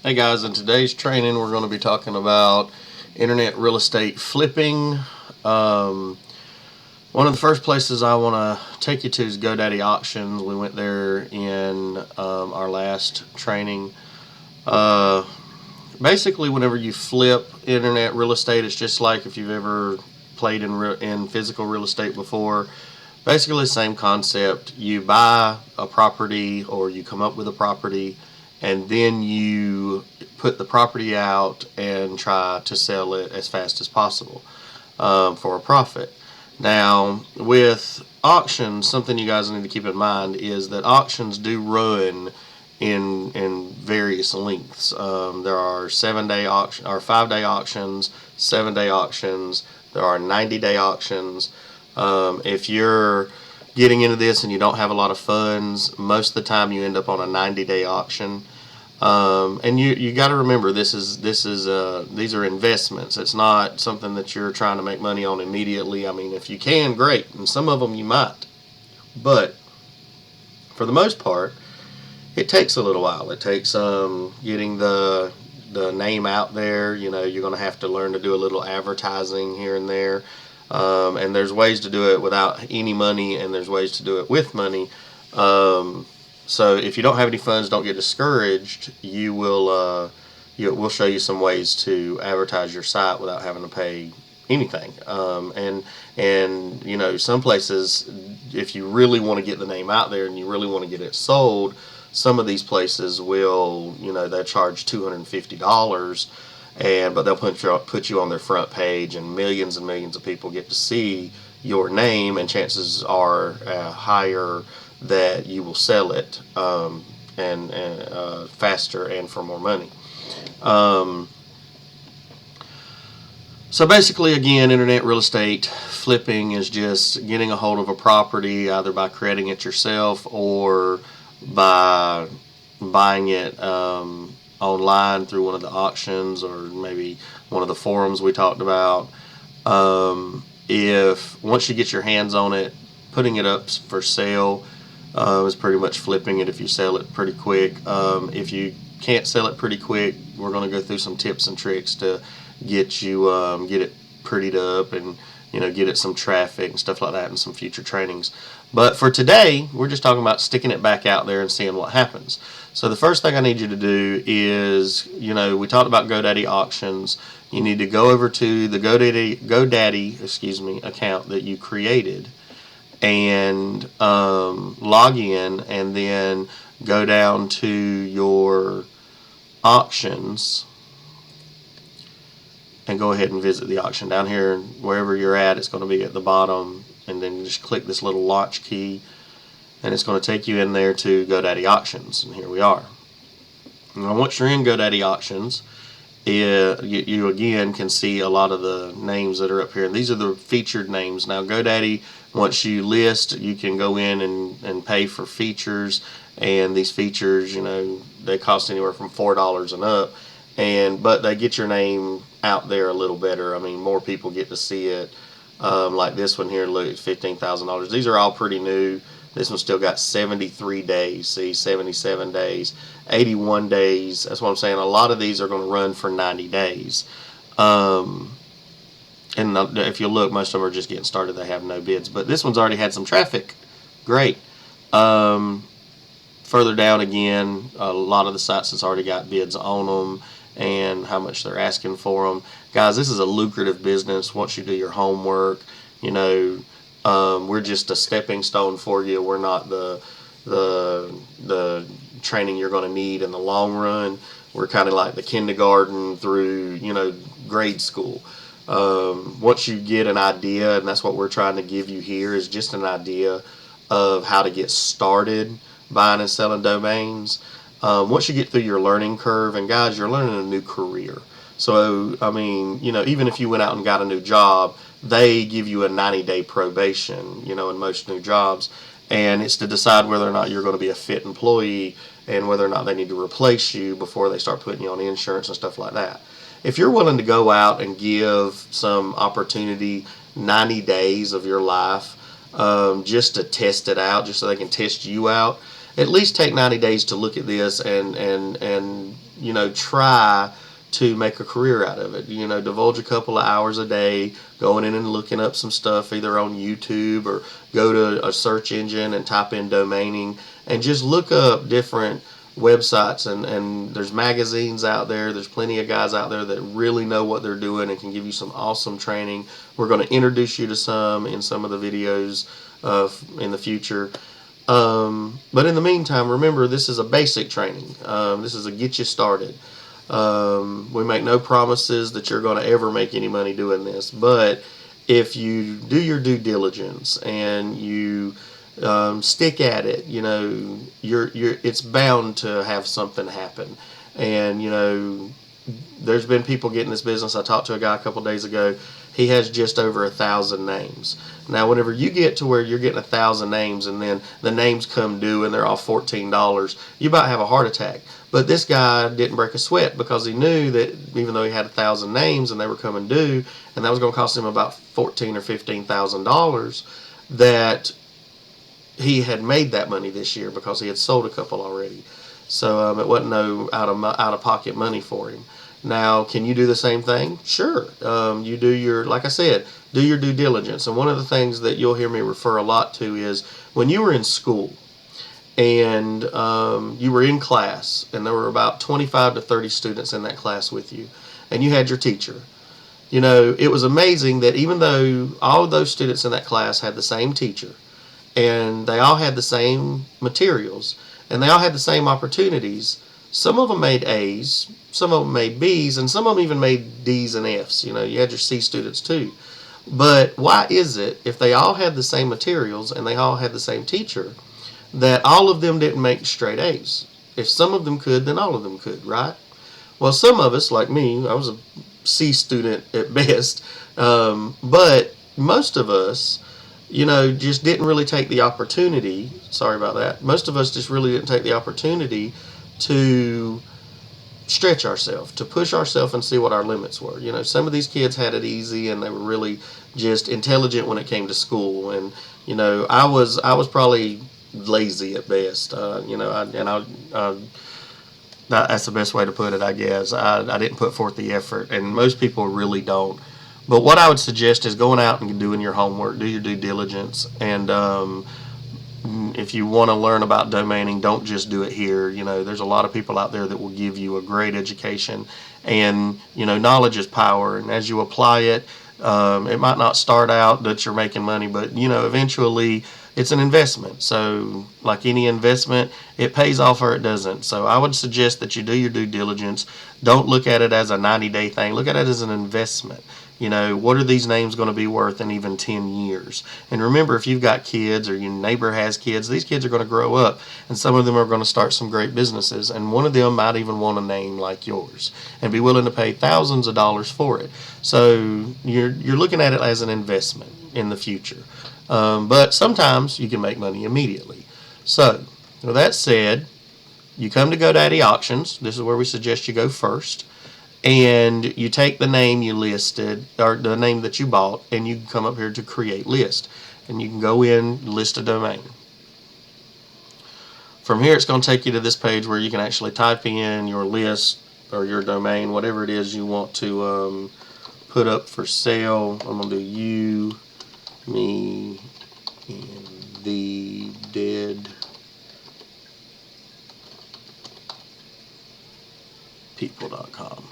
Hey guys, in today's training we're going to be talking about internet real estate flipping. Um, One of the first places I want to take you to is GoDaddy Auctions. We went there in our last training. Uh, Basically, whenever you flip internet real estate, it's just like if you've ever played in physical real estate before. Basically, the same concept. You buy a property or you come up with a property, and then you put the property out and try to sell it as fast as possible for a profit. Now, with auctions, something you guys need to keep in mind is that auctions do run in various lengths. There are 7-day auction or 5-day auctions, 7-day auctions. There are 90-day auctions. If you're getting into this and you don't have a lot of funds, most of the time you end up on a 90-day auction. And you got to remember these are investments. It's not something that you're trying to make money on immediately. I mean, if you can, great, and some of them you might, but for the most part, it takes a little while. It takes getting the name out there. You know, you're going to have to learn to do a little advertising here and there. And there's ways to do it without any money, and there's ways to do it with money. So if you don't have any funds, don't get discouraged. We'll show you some ways to advertise your site without having to pay anything. And you know, some places, if you really want to get the name out there and you really want to get it sold, some of these places will, you know, they charge $250, but they'll put you on their front page, and millions of people get to see your name, and chances are higher that you will sell it and faster and for more money. So basically, again, internet real estate flipping is just getting a hold of a property either by creating it yourself or by buying it online through one of the auctions or maybe one of the forums we talked about. If once you get your hands on it, putting it up for sale is pretty much flipping it if you sell it pretty quick. If you can't sell it pretty quick, we're going to go through some tips and tricks to get it prettied up and, you know, get it some traffic and stuff like that in some future trainings. But for today, we're just talking about sticking it back out there and seeing what happens. So the first thing I need you to do is, you know, we talked about GoDaddy auctions. You need to go over to the GoDaddy account that you created and log in, and then go down to your auctions and go ahead and visit the auction. Down here, wherever you're at, it's going to be at the bottom, and then just click this little launch key, and it's going to take you in there to GoDaddy Auctions, and here we are. Now, once you're in GoDaddy Auctions, you again can see a lot of the names that are up here, and these are the featured names. Now, GoDaddy, once you list, you can go in and pay for features, and these features, you know, they cost anywhere from $4 and up, but they get your name out there a little better. I mean, more people get to see it. Like this one here, look, $15,000. These are all pretty new. This one's still got 73 days. See, 77 days, 81 days. That's what I'm saying. A lot of these are going to run for 90 days. And if you look, most of them are just getting started. They have no bids. But this one's already had some traffic. Great. Further down again, a lot of the sites has already got bids on them and how much they're asking for them. Guys, this is a lucrative business once you do your homework. You know, we're just a stepping stone for you. We're not the training you're going to need in the long run. We're kind of like the kindergarten through, you know, grade school. Once you get an idea, and that's what we're trying to give you here, is just an idea of how to get started buying and selling domains. Once you get through your learning curve, and guys, you're learning a new career. So, I mean, you know, even if you went out and got a new job, they give you a 90-day probation, you know, in most new jobs. And it's to decide whether or not you're going to be a fit employee and whether or not they need to replace you before they start putting you on insurance and stuff like that. If you're willing to go out and give some opportunity 90 days of your life just to test it out, just so they can test you out, at least take 90 days to look at this and try to make a career out of it. Divulge a couple of hours a day going in and looking up some stuff either on YouTube or go to a search engine and type in domaining and just look up different websites, and there's magazines out there. There's plenty of guys out there that really know what they're doing and can give you some awesome training. We're going to introduce you to some in some of the videos in the future. But in the meantime, remember, this is a basic training. This is a get you started. We make no promises that you're going to ever make any money doing this, but if you do your due diligence and you stick at it, it's bound to have something happen. And there's been people getting this business. I talked to a guy a couple days ago. He has just over 1,000 names. Now, whenever you get to where you're getting 1,000 names and then the names come due and they're all $14, you about have a heart attack. But this guy didn't break a sweat because he knew that even though he had 1,000 names and they were coming due, and that was going to cost him about $14,000 or $15,000, that he had made that money this year because he had sold a couple already. So it wasn't no out of pocket money for him. Now, can you do the same thing? Sure. You do like I said, do your due diligence. And one of the things that you'll hear me refer a lot to is when you were in school and you were in class and there were about 25 to 30 students in that class with you and you had your teacher. It was amazing that even though all of those students in that class had the same teacher and they all had the same materials and they all had the same opportunities, some of them made A's, some of them made B's, and some of them even made D's and F's. You had your C students too. But why is it, if they all had the same materials and they all had the same teacher, that all of them didn't make straight A's? If some of them could, then all of them could, right? Well, some of us, like me, I was a C student at best, but most of us, just didn't really take the opportunity. Sorry about that. Most of us just really didn't take the opportunity to stretch ourselves, to push ourselves and see what our limits were. Some of these kids had it easy and they were really just intelligent when it came to school. And, I was probably lazy at best. That's the best way to put it, I guess. I didn't put forth the effort, and most people really don't. But what I would suggest is going out and doing your homework, do your due diligence, and if you want to learn about domaining, don't just do it here. There's a lot of people out there that will give you a great education, and knowledge is power. And as you apply it, it might not start out that you're making money, but eventually it's an investment. So like any investment, it pays off or it doesn't. So I would suggest that you do your due diligence. Don't look at it as a 90-day thing. Look at it as an investment. What are these names going to be worth in even 10 years? And remember, if you've got kids or your neighbor has kids, these kids are going to grow up, and some of them are going to start some great businesses, and one of them might even want a name like yours and be willing to pay thousands of dollars for it. So you're looking at it as an investment in the future. But sometimes you can make money immediately. So with that said, you come to GoDaddy Auctions. This is where we suggest you go first. And you take the name you listed, or the name that you bought, and you can come up here to create list. And you can go in, list a domain. From here, it's going to take you to this page where you can actually type in your list or your domain, whatever it is you want to put up for sale. I'm going to do you, me, and the dead people.com.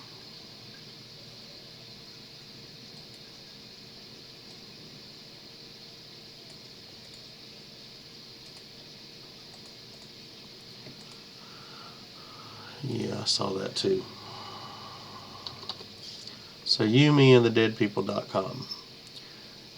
Yeah, I saw that too. So you, me, and the deadpeople.com.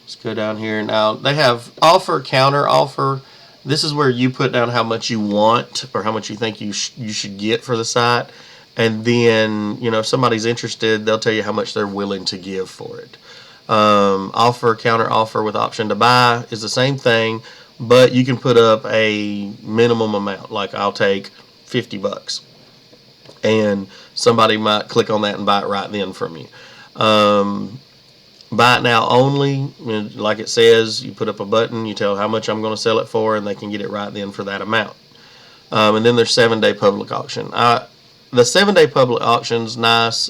Let's go down here. Now, they have offer, counter offer. This is where you put down how much you want or how much you think you should get for the site. And then, if somebody's interested, they'll tell you how much they're willing to give for it. Offer, counter offer with option to buy is the same thing, but you can put up a minimum amount. Like I'll take $50. And somebody might click on that and buy it right then from you. Buy it now only, like it says, you put up a button, you tell how much I'm going to sell it for, and they can get it right then for that amount. And then there's 7-day public auction. The 7-day public auction's nice,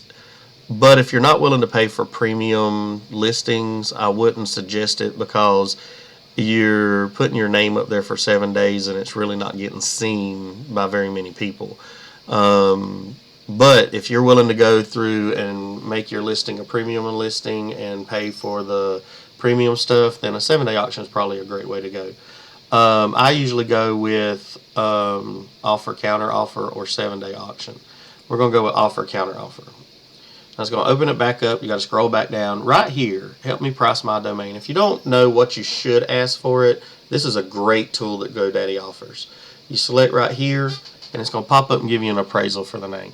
but if you're not willing to pay for premium listings, I wouldn't suggest it, because you're putting your name up there for 7 days and it's really not getting seen by very many people. But if you're willing to go through and make your listing a premium listing and pay for the premium stuff, then a 7-day auction is probably a great way to go. I usually go with offer, counter offer, or 7-day auction. We're going to go with offer, counter offer. I was going to open it back up. You got to scroll back down. Right here, help me price my domain. If you don't know what you should ask for it, this is a great tool that GoDaddy offers. You select right here, and it's going to pop up and give you an appraisal for the name.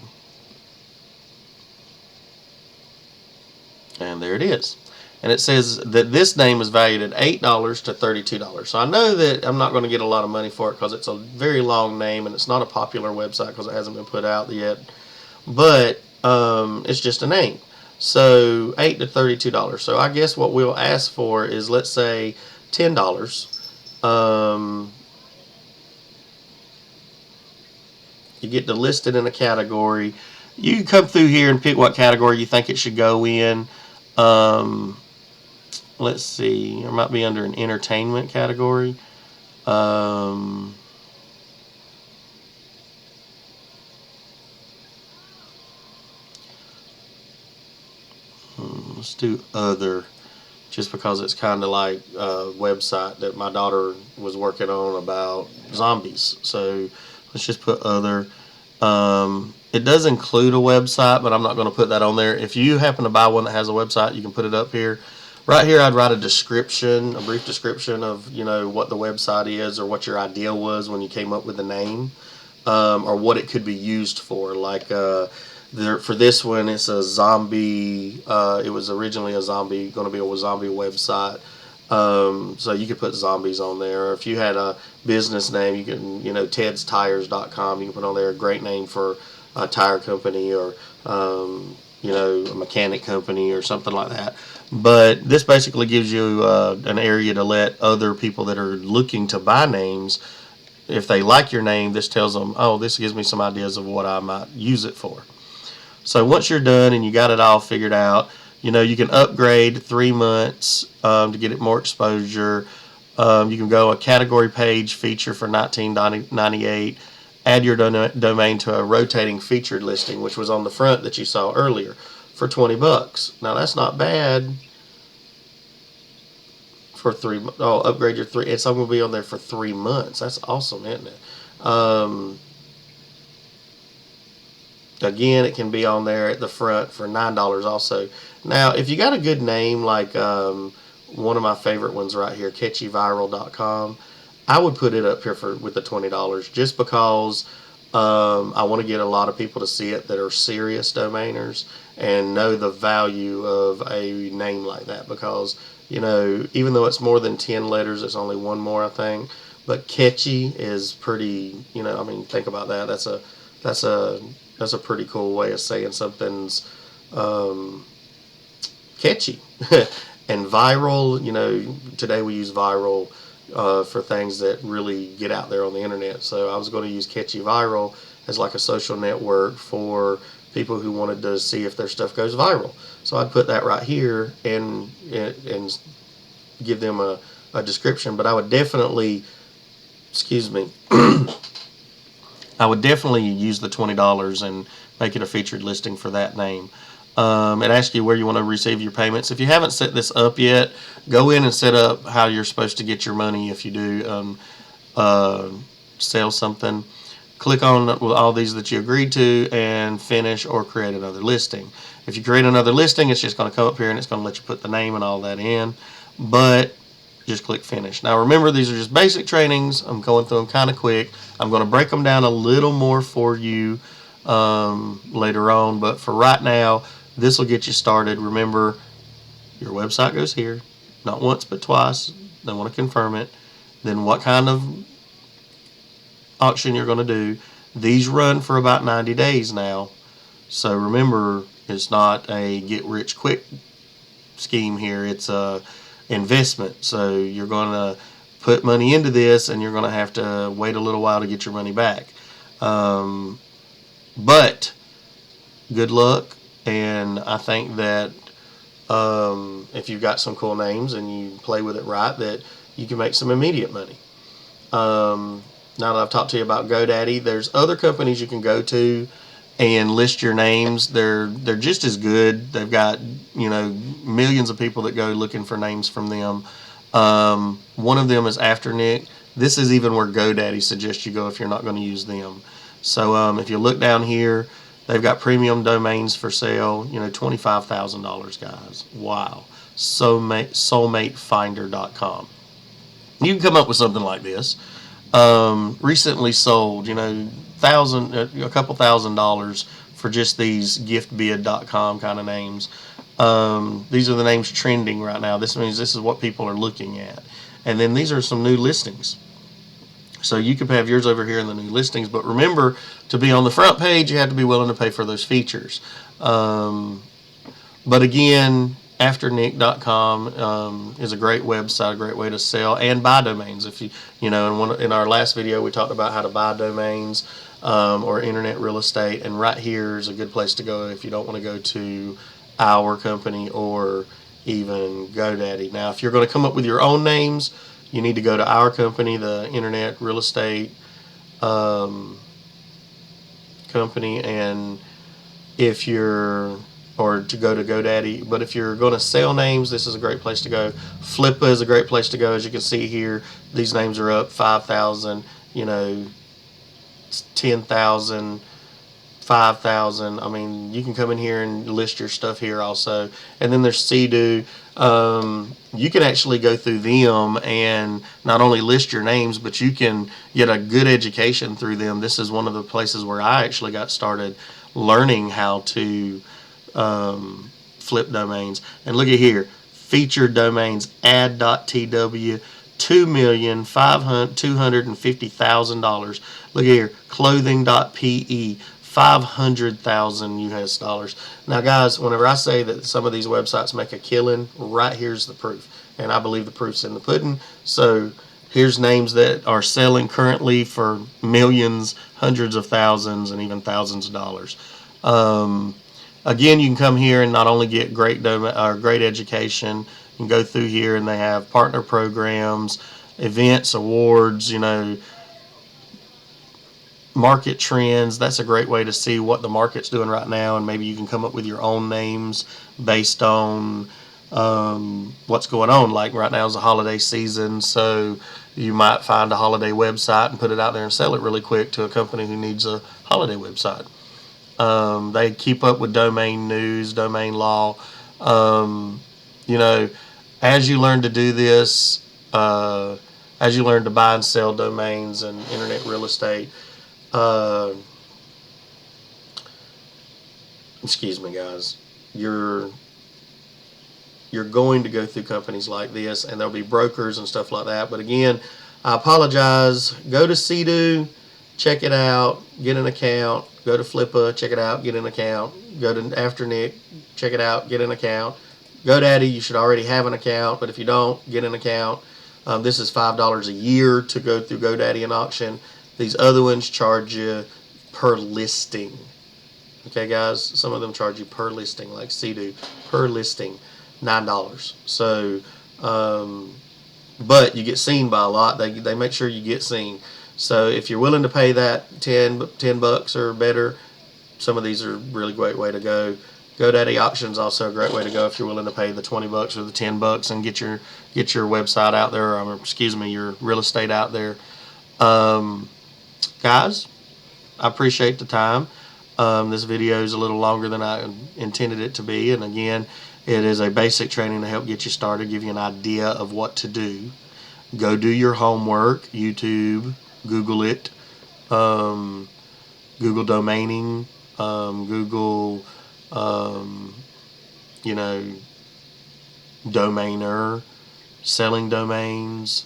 And there it is. And it says that this name is valued at $8 to $32. So I know that I'm not going to get a lot of money for it because it's a very long name and it's not a popular website because it hasn't been put out yet. But it's just a name. So $8 to $32. So I guess what we'll ask for is, let's say, $10. You get to list it in a category. You can come through here and pick what category you think it should go in. Let's see, it might be under an entertainment category. Let's do other, just because it's kind of like a website that my daughter was working on about zombies. So let's just put other. It does include a website, but I'm not going to put that on there. If you happen to buy one that has a website, you can put it up here. Right here, I'd write a description, a brief description of, what the website is or what your idea was when you came up with the name, or what it could be used for. Like for this one, it's a zombie. It was originally going to be a zombie website. So you could put zombies on there. Or if you had a business name, you can, Ted'sTires.com. You can put on there a great name for a tire company, or a mechanic company or something like that. But this basically gives you an area to let other people that are looking to buy names, if they like your name, this tells them, oh, this gives me some ideas of what I might use it for. So once you're done and you got it all figured out, you can upgrade 3 months to get it more exposure. You can go a category page feature for $19.98. Add your domain to a rotating featured listing, which was on the front that you saw earlier, for $20. Now that's not bad for 3 months. Oh, upgrade your 3. It's going to be on there for 3 months. That's awesome, isn't it? Again, it can be on there at the front for $9 also. Now, if you got a good name, like one of my favorite ones right here, catchyviral.com, I would put it up here with the $20, just because I want to get a lot of people to see it that are serious domainers and know the value of a name like that. Because, even though it's more than 10 letters, it's only one more, I think. But catchy is pretty, think about that. That's a pretty cool way of saying something's catchy. And viral, today we use viral for things that really get out there on the internet. So I was going to use Catchy Viral as like a social network for people who wanted to see if their stuff goes viral. So I'd put that right here and give them a description. But I would definitely, I would definitely use the $20 and make it a featured listing for that name. It asks you where you want to receive your payments. If you haven't set this up yet, go in and set up how you're supposed to get your money if you do sell something. Click on all these that you agreed to and finish or create another listing. If you create another listing, it's just going to come up here and it's going to let you put the name and all that in. But just click finish. Now remember, these are just basic trainings. I'm going through them kind of quick. I'm going to break them down a little more for you later on, but for right now, this will get you started. Remember, your website goes here, not once but twice. They want to confirm it. Then what kind of auction you're going to do. These run for about 90 days now. So remember, it's not a get rich quick scheme here. It's a investment. So you're going to put money into this and you're going to have to wait a little while to get your money back. But good luck, and I think that if you've got some cool names and you play with it right, that you can make some immediate money. Now that I've talked to you about GoDaddy, there's other companies you can go to and list your names. They're just as good. They've got millions of people that go looking for names from them. One of them is Afternic. This is even where GoDaddy suggests you go if you're not going to use them. So if you look down here, they've got premium domains for sale. $25,000, guys. Wow. Soulmatefinder.com. You can come up with something like this. Recently sold, a couple $1,000s for just these giftbid.com kind of names. These are the names trending right now. This means this is what people are looking at. And then these are some new listings. So you could have yours over here in the new listings, but remember, to be on the front page, you have to be willing to pay for those features. But again, Afternic.com is a great website, a great way to sell and buy domains. If in our last video, we talked about how to buy domains or internet real estate, and right here is a good place to go if you don't want to go to our company or even GoDaddy. Now, if you're going to come up with your own names, you need to go to our company, the Internet Real Estate Company, and or to go to GoDaddy. But if you're going to sell names, this is a great place to go. Flippa is a great place to go. As you can see here, these names are up 5,000, 10,000, 5,000. I mean, you can come in here and list your stuff here also. And then there's Sea-Doo. You can actually go through them and not only list your names, but you can get a good education through them. This is one of the places where I actually got started learning how to flip domains. And look at here, featured domains, ad.tw, $2,250,000. Look here, clothing.pe, 500,000 US dollars. Now, guys, whenever I say that some of these websites make a killing, right here's the proof. And I believe the proof's in the pudding. So here's names that are selling currently for millions, hundreds of thousands, and even thousands of dollars. Again, you can come here and not only get great education, you can go through here and they have partner programs, events, awards, market trends. That's a great way to see what the market's doing right now, and maybe you can come up with your own names based on what's going on. Like right now is the holiday season, so you might find a holiday website and put it out there and sell it really quick to a company who needs a holiday website. They keep up with domain news, domain law. As you learn to do this, as you learn to buy and sell domains and internet real estate, excuse me, guys, you're going to go through companies like this, and there'll be brokers and stuff like that. But again, I apologize. Go to Sea-Doo, check it out, get an account. Go to Flippa, check it out, get an account. Go to Afternic, check it out, get an account. GoDaddy, you should already have an account, but if you don't, get an account. This is $5 a year to go through GoDaddy and auction. These other ones charge you per listing. Okay, guys? Some of them charge you per listing, like Sea-Doo, per listing, $9. So, but you get seen by a lot. They make sure you get seen. So if you're willing to pay that 10 bucks or better, some of these are a really great way to go. GoDaddy auction's also a great way to go if you're willing to pay the 20 bucks or the 10 bucks and get your website out there, or your real estate out there. Guys, I appreciate the time. This video is a little longer than I intended it to be, and again, it is a basic training to help get you started, give you an idea of what to do. Go do your homework, YouTube, Google it, Google domaining, Google, domainer, selling domains,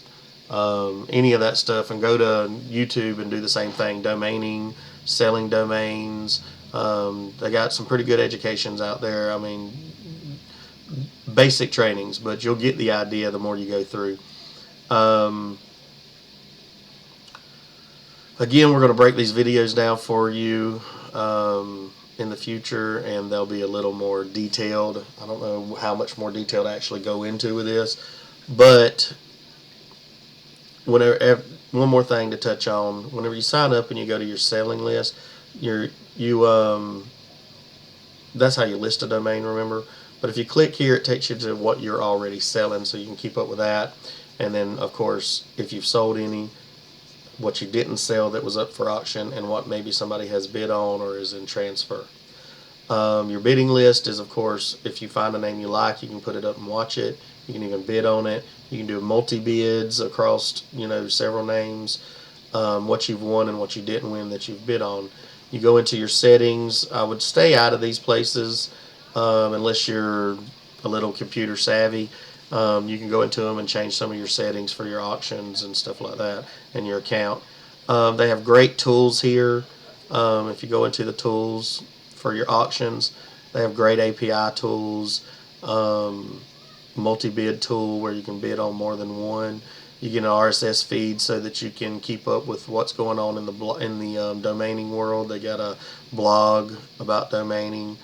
any of that stuff, and go to YouTube and do the same thing, domaining, selling domains. They got some pretty good educations out there. I mean, basic trainings, but you'll get the idea the more you go through. Again, we're going to break these videos down for you in the future, and they'll be a little more detailed. I don't know how much more detail to actually go into with this, but whenever, one more thing to touch on: whenever you sign up and you go to your selling list, that's how you list a domain, remember. But if you click here, it takes you to what you're already selling, so you can keep up with that. And then, of course, if you've sold any, what you didn't sell that was up for auction, and what maybe somebody has bid on or is in transfer. Your bidding list is, of course, if you find a name you like, you can put it up and watch it. You can even bid on it. You can do multi-bids across, several names, what you've won and what you didn't win that you've bid on. You go into your settings. I would stay out of these places unless you're a little computer savvy. You can go into them and change some of your settings for your auctions and stuff like that, and your account. They have great tools here. If you go into the tools for your auctions, they have great API tools, multi-bid tool where you can bid on more than one. You get an RSS feed so that you can keep up with what's going on in the domaining world. They got a blog about domaining.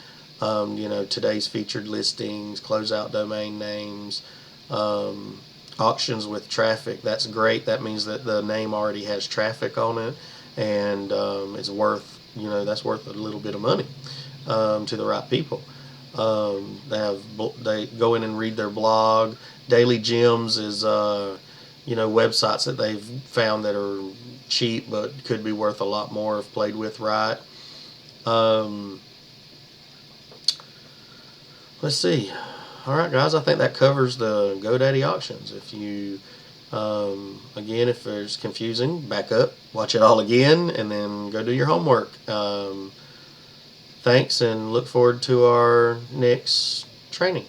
Today's featured listings, closeout domain names, auctions with traffic. That's great. That means that the name already has traffic on it, and it's worth, that's worth a little bit of money to the right people. They go in and read their blog. Daily Gems is websites that they've found that are cheap but could be worth a lot more if played with right. Let's see. All right, guys, I think that covers the GoDaddy auctions. If you, again, if it's confusing, back up, watch it all again, and then go do your homework. Thanks, and look forward to our next training.